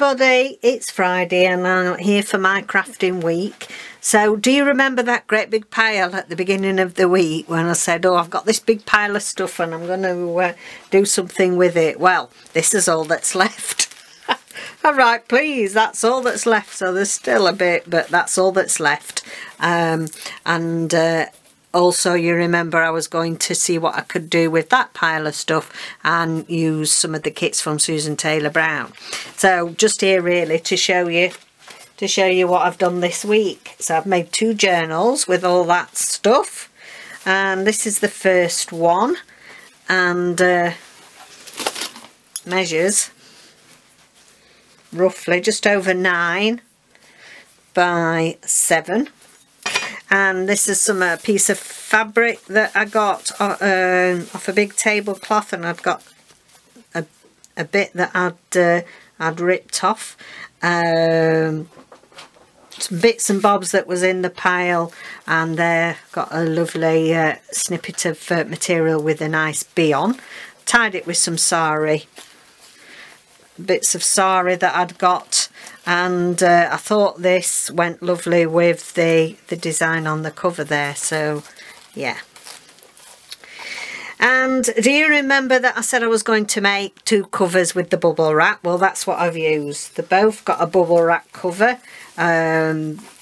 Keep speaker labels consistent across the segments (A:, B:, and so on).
A: everybody, it's Friday and I'm here for my crafting week. So do you remember that great big pile at the beginning of the week when I said, oh, I've got this big pile of stuff and I'm going to do something with it? Well, this is all that's left. All right, please, that's all that's left. So there's still a bit, but that's all that's left. Also, you remember I was going to see what I could do with that pile of stuff and use some of the kits from Susan Taylor Brown. So just here really to show you what I've done this week. So I've made 2 journals with all that stuff, and this is the first one, and measures roughly just over 9 by 7. And this is some piece of fabric that I got off a big tablecloth, and I've got a bit that I'd ripped off. Some bits and bobs that was in the pile, and there got a lovely snippet of material with a nice bee on. Tied it with some sari, bits of sari that I'd got, and I thought this went lovely with the design on the cover there. So yeah. And do you remember that I said I was going to make 2 covers with the bubble wrap? Well, that's what I've used. They both got a bubble wrap cover,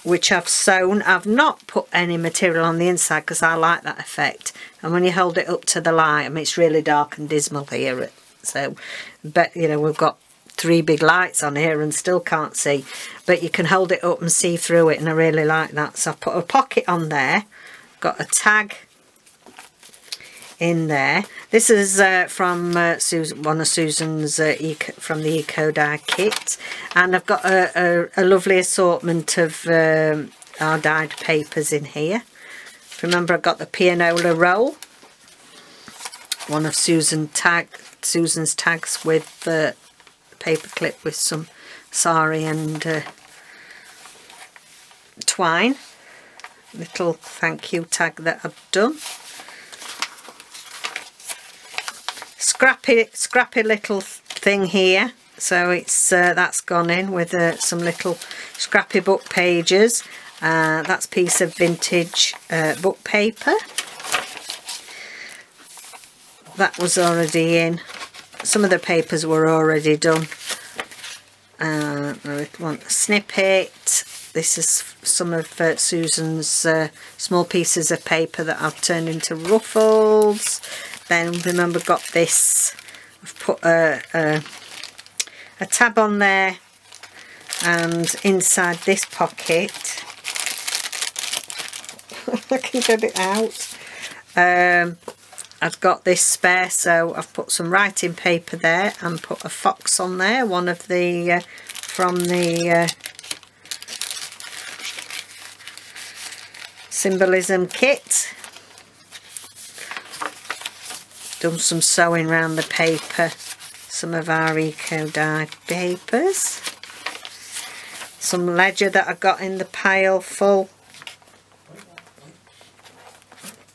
A: which I've sewn. I've not put any material on the inside because I like that effect. And when you hold it up to the light, I mean, it's really dark and dismal here. So, but you know, we've got 3 big lights on here and still can't see. But you can hold it up and see through it, and I really like that. So I put a pocket on there. Got a tag in there. This is from one of Susan's from the Eco Dye kit, and I've got a lovely assortment of our dyed papers in here. Remember, I got the pianola roll, one of Susan's tags with the paper clip with some sari and twine. Little thank you tag that I've done. Scrappy little thing here, so it's that's gone in with some little scrappy book pages. That's a piece of vintage book paper that was already in. Some of the papers were already done. I want a snippet. This is some of Susan's small pieces of paper that I've turned into ruffles. Then remember, got this. I've put a tab on there, and inside this pocket, I can get it out. I've got this spare, so I've put some writing paper there and put a fox on there. One of the from the symbolism kit. Done some sewing around the paper, some of our Eco Dye papers, some ledger that I got in the pile full.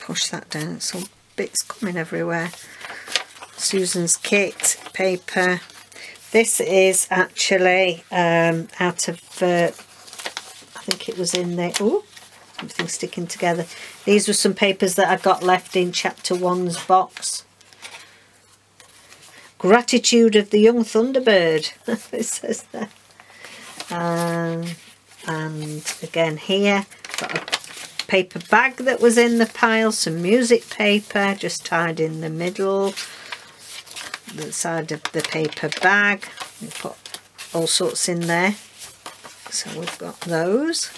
A: Push that down, some bits coming everywhere. Susan's kit paper. This is actually out of, I think it was in there. Oh, everything's sticking together. These were some papers that I got left in chapter 1's box. Gratitude of the Young Thunderbird, it says there. And again here, got a paper bag that was in the pile, some music paper just tied in the middle, the side of the paper bag. We put all sorts in there, so we've got those.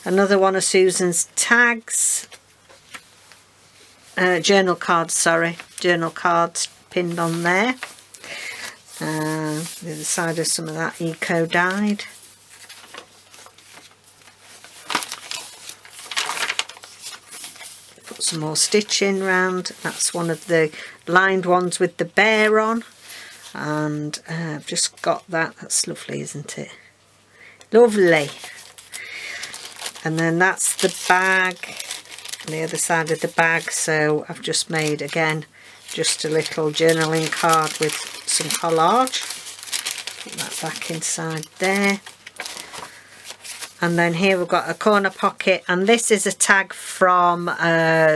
A: Another one of Susan's tags, journal cards pinned on there. The other side of some of that Eco Dyed. Put some more stitching round. That's one of the lined ones with the bear on, and I've just got that. That's lovely, isn't it? Lovely. And then that's the bag, on the other side of the bag. So I've just made again just a little journaling card with some collage. Put that back inside there. And then here we've got a corner pocket, and this is a tag from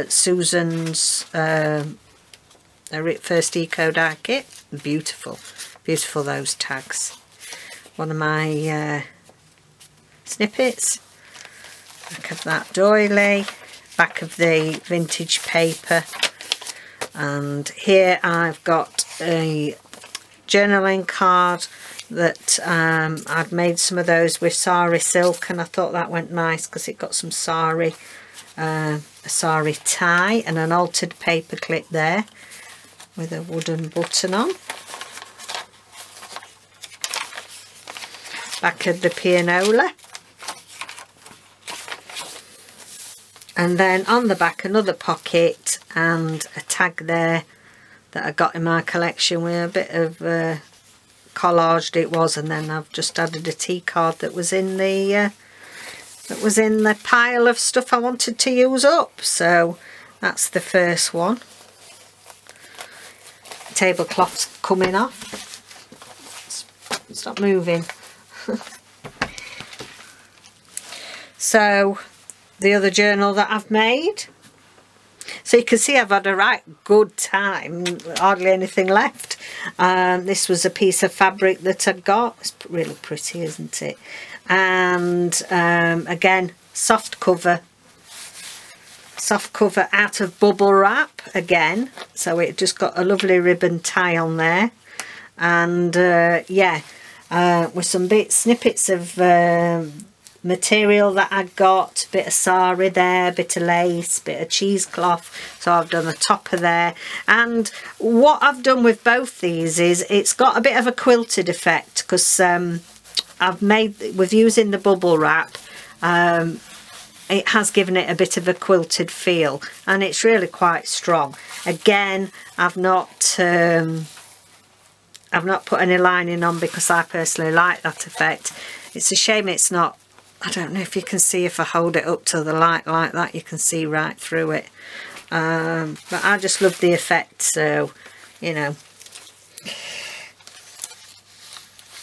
A: Susan's first eco dye kit. Beautiful, beautiful those tags. One of my snippets. Back of that doily, back of the vintage paper, and here I've got a journaling card that I'd made some of those with sari silk, and I thought that went nice because it got some sari, a sari tie and an altered paper clip there with a wooden button on. Back of the pianola, and then on the back another pocket and a tag there that I got in my collection with a bit of collaged it was, and then I've just added a tea card that was in the pile of stuff I wanted to use up. So that's the first one. Tablecloth's coming off. Stop moving. So the other journal that I've made. So you can see I've had a right good time, hardly anything left. This was a piece of fabric that I got. It's really pretty, isn't it? And again, soft cover out of bubble wrap again. So it just got a lovely ribbon tie on there. And yeah, with some snippets of material that I got, bit of sari there, bit of lace, bit of cheesecloth, so I've done the topper there. And what I've done with both these is it's got a bit of a quilted effect because I've made, with using the bubble wrap, it has given it a bit of a quilted feel, and it's really quite strong. Again, I've not put any lining on because I personally like that effect. It's a shame it's not, I don't know if you can see, if I hold it up to the light like that, you can see right through it. But I just love the effect, so, you know.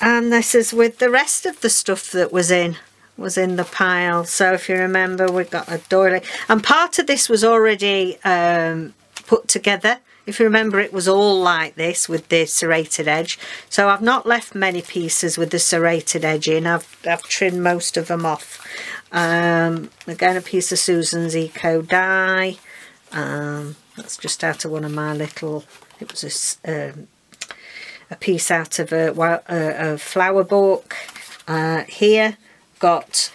A: And this is with the rest of the stuff that was in the pile. So if you remember, we've got a doily. And part of this was already put together. If you remember, it was all like this with the serrated edge. So I've not left many pieces with the serrated edge in. I've trimmed most of them off. Again, a piece of Susan's Eco Die. That's just out of one of my little, it was a piece out of a flower book. Here, got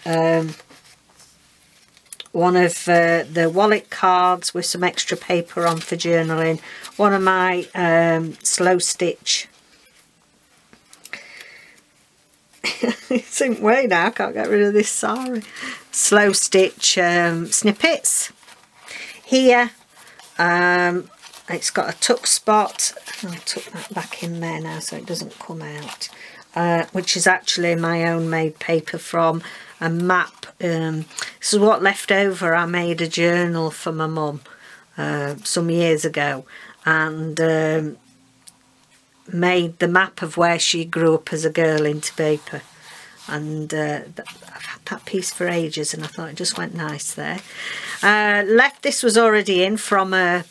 A: one of the wallet cards with some extra paper on for journaling. One of my slow stitch. It's in way now, I can't get rid of this, sorry. Slow stitch snippets. Here, it's got a tuck spot. I'll tuck that back in there now so it doesn't come out. Which is actually my own made paper from a map. This is what left over. I made a journal for my mum some years ago, and made the map of where she grew up as a girl into paper. And I've had that piece for ages, and I thought it just went nice there. This was already in from a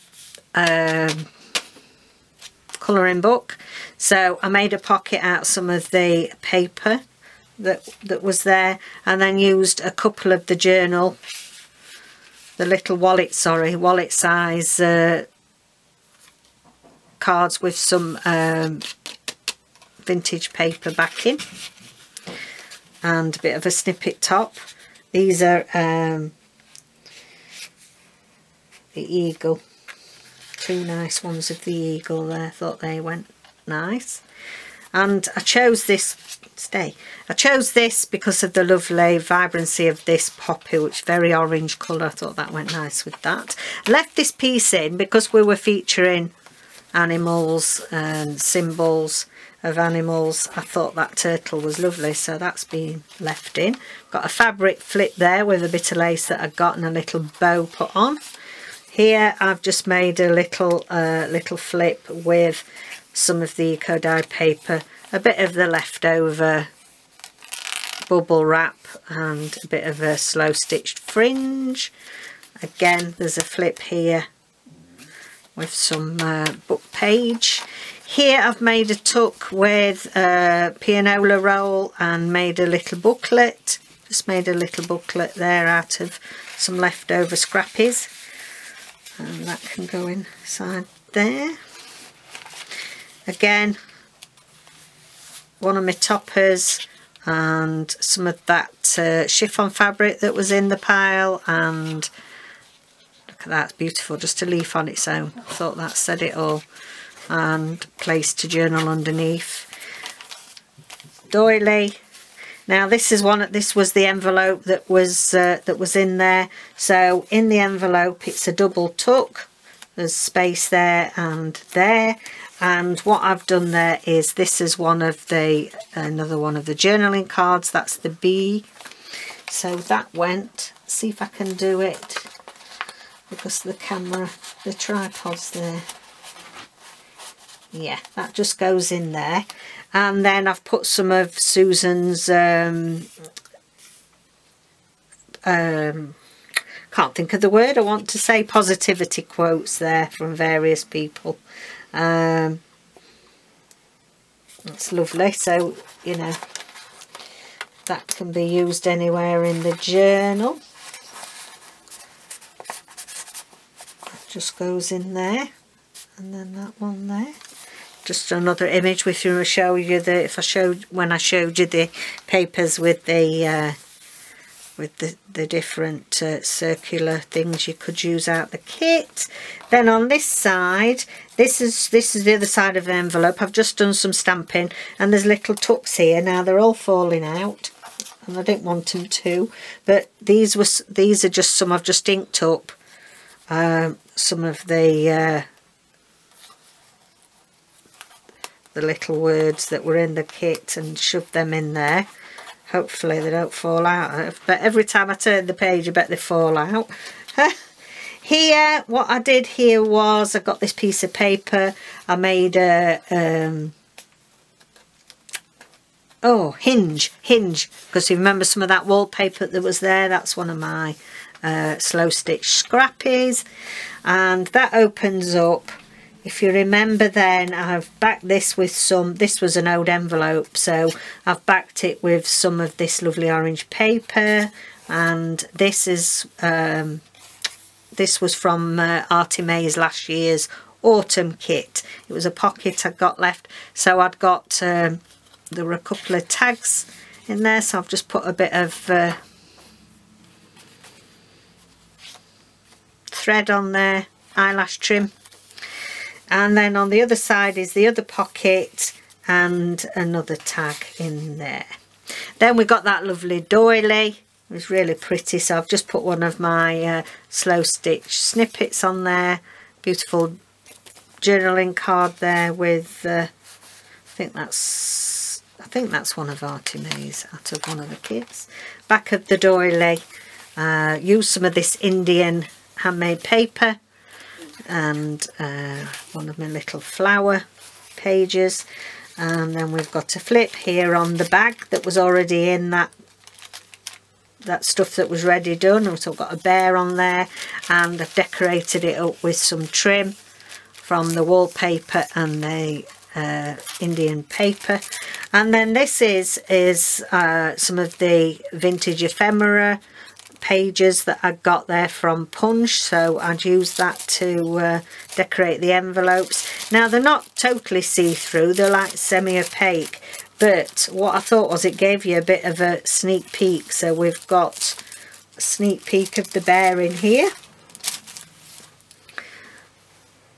A: colouring book, so I made a pocket out of some of the paper that was there, and then used a couple of the journal, the little wallet size cards with some vintage paper backing and a bit of a snippet top. These are the eagle, two nice ones of the eagle there. Thought they went nice. And I chose this because of the lovely vibrancy of this poppy, which very orange colour. I thought that went nice with that. Left this piece in because we were featuring animals and symbols of animals. I thought that turtle was lovely, so that's been left in. Got a fabric flip there with a bit of lace that I got and a little bow put on. Here I've just made a little flip with some of the Eco Dye paper a bit of the leftover bubble wrap and a bit of a slow stitched fringe. Again, there's a flip here with some book page. Here I've made a tuck with a pianola roll and made a little booklet. Just made a little booklet there out of some leftover scrappies, and that can go inside there. Again, one of my toppers and some of that chiffon fabric that was in the pile, and look at that, it's beautiful, just a leaf on its own. I thought that said it all. And place to journal underneath. Doily. Now this was the envelope that was in there. So in the envelope it's a double tuck. There's space there and there. And what I've done there is, this is another one of the journaling cards. That's the B. So that went. See if I can do it, because the camera, the tripod's there. Yeah, that just goes in there. And then I've put some of Susan's can't think of the word I want to say, positivity quotes there from various people. It's lovely, so you know that can be used anywhere in the journal. That just goes in there, and then that one there. Just another image with you to show you when I showed you the papers with the different circular things you could use out the kit. Then on this side, this is the other side of the envelope. I've just done some stamping, and there's little tucks here. Now they're all falling out, and I didn't want them to, but these are just some I've just inked up. Some of the little words that were in the kit and shoved them in there. Hopefully they don't fall out, but every time I turn the page I bet they fall out. Here, what I did here was I got this piece of paper. I made a hinge, because you remember some of that wallpaper that was there, that's one of my slow stitch scrappies, and that opens up. If you remember, then I've backed this with this was an old envelope, so I've backed it with some of this lovely orange paper, and this is this was from Artie May's last year's autumn kit. It was a pocket I got left, so I'd got there were a couple of tags in there, so I've just put a bit of thread on there, eyelash trim. And then on the other side is the other pocket and another tag in there. Then we got that lovely doily. It was really pretty, so I've just put one of my slow stitch snippets on there. Beautiful journaling card there with I think that's one of Artie May's out of one of the kits. Back of the doily, used some of this Indian handmade paper, and one of my little flower pages, and then we've got a flip here on the bag that was already in that stuff that was ready done. Also got a bear on there, and I've decorated it up with some trim from the wallpaper and the Indian paper. And then this is some of the vintage ephemera pages that I got there from Punch, so I'd use that to decorate the envelopes. Now they're not totally see-through, they're like semi-opaque, but what I thought was it gave you a bit of a sneak peek. So we've got a sneak peek of the bear in here.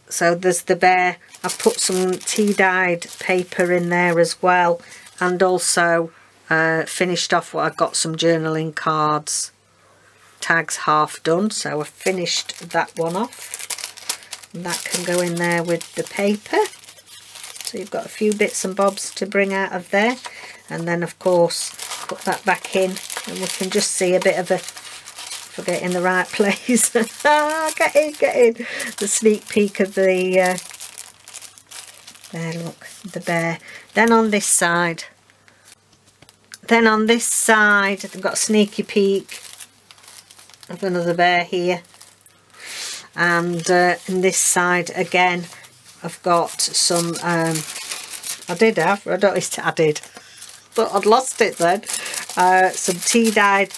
A: So there's the bear. I've put some tea-dyed paper in there as well, and also finished off what I've got some journaling cards, tags half done, so I've finished that one off, and that can go in there with the paper. So you've got a few bits and bobs to bring out of there, and then of course put that back in, and we can just see a bit of a, forget in the right place. Get in, the sneak peek of the There, look, the bear. Then on this side, I've got a sneaky peek of another bear here. And in this side again, I've got some, I did, but I'd lost it then. Some tea dyed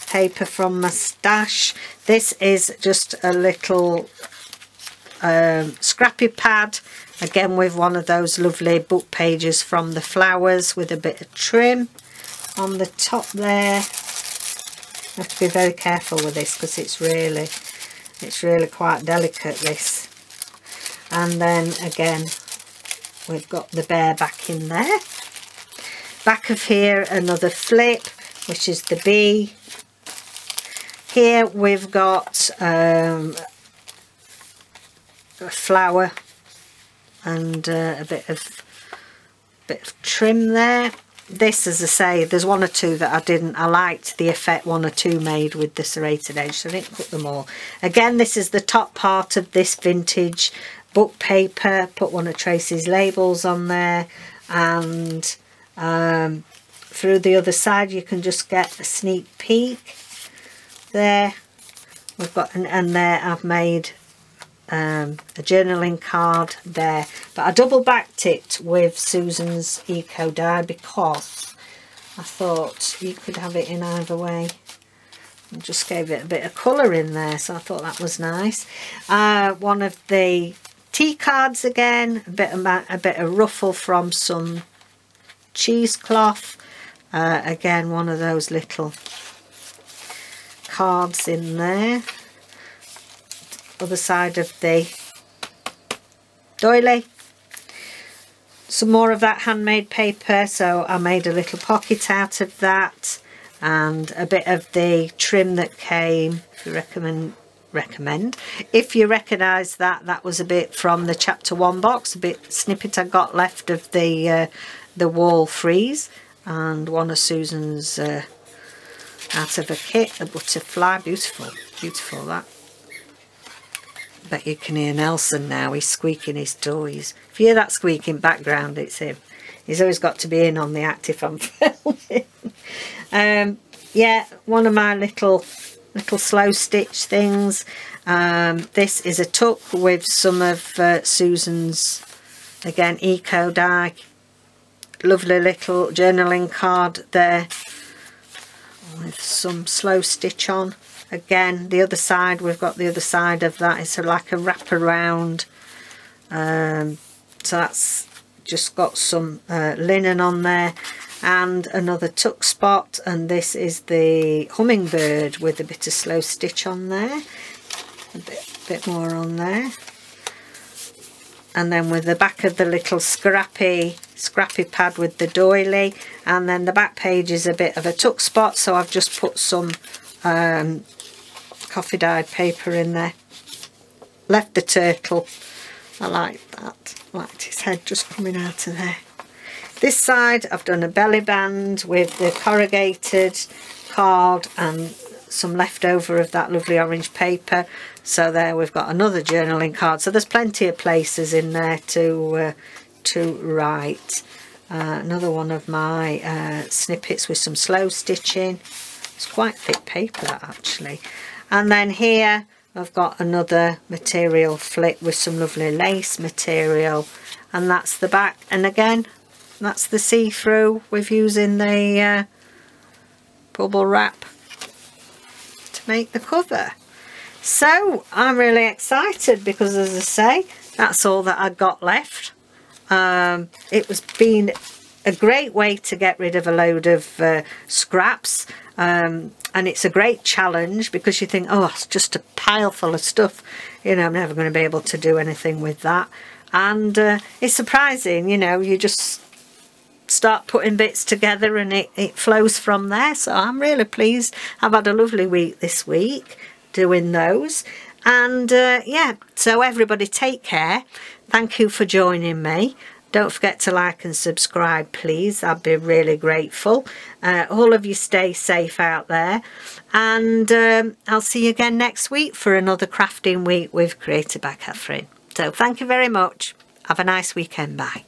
A: paper from my stash. This is just a little scrappy pad, again with one of those lovely book pages from the flowers with a bit of trim on the top there. I have to be very careful with this because it's really quite delicate, this. And then again we've got the bear back in there. Back of here another flip, which is the bee. Here we've got a flower and a bit of trim there. This, as I say, there's one or two that I didn't. I liked the effect one or two made with the serrated edge, so I didn't put them all. Again, this is the top part of this vintage book paper. Put one of Tracy's labels on there, and through the other side you can just get a sneak peek. There we've got and there I've made a journaling card there, but I double backed it with Susan's Eco Die because I thought you could have it in either way. I just gave it a bit of colour in there, so I thought that was nice. One of the tea cards again, a bit of ruffle from some cheesecloth. Again, one of those little cards in there. Other side of the doily. Some more of that handmade paper, so I made a little pocket out of that, and a bit of the trim that came. If you recommend if you recognise that was a bit from the chapter 1 box, a bit snippet I got left of the wall frieze, and one of Susan's out of a kit, the butterfly. Beautiful that. Bet you can hear Nelson now, he's squeaking his toys. If you hear that squeaking background, it's him. He's always got to be in on the act if I'm filming. Yeah, one of my little slow stitch things. This is a tuck with some of Susan's, again, Eco Die. Lovely little journaling card there with some slow stitch on. Again, the other side, we've got the other side of that. It's like a wraparound. So that's just got some linen on there, and another tuck spot. And this is the hummingbird with a bit of slow stitch on there. A bit more on there. And then with the back of the little scrappy pad with the doily. And then the back page is a bit of a tuck spot. So I've just put some coffee dyed paper in there. Left the turtle. I like that. I liked his head just coming out of there. This side I've done a belly band with the corrugated card and some leftover of that lovely orange paper. So there we've got another journaling card. So there's plenty of places in there to write. Another one of my snippets with some slow stitching. It's quite thick paper, that, actually. And then here I've got another material flip with some lovely lace material, and that's the back. And again, that's the see-through with using the bubble wrap to make the cover. So I'm really excited because, as I say, that's all that I got left. It was been a great way to get rid of a load of scraps. And it's a great challenge because you think, oh, it's just a pile full of stuff, you know, I'm never going to be able to do anything with that. And it's surprising, you know, you just start putting bits together and it flows from there. So I'm really pleased. I've had a lovely week this week doing those. And yeah, so everybody take care. Thank you for joining me. Don't forget to like and subscribe, please. I'd be really grateful. All of you stay safe out there. And I'll see you again next week for another crafting week with Created by Catherine. So thank you very much. Have a nice weekend. Bye.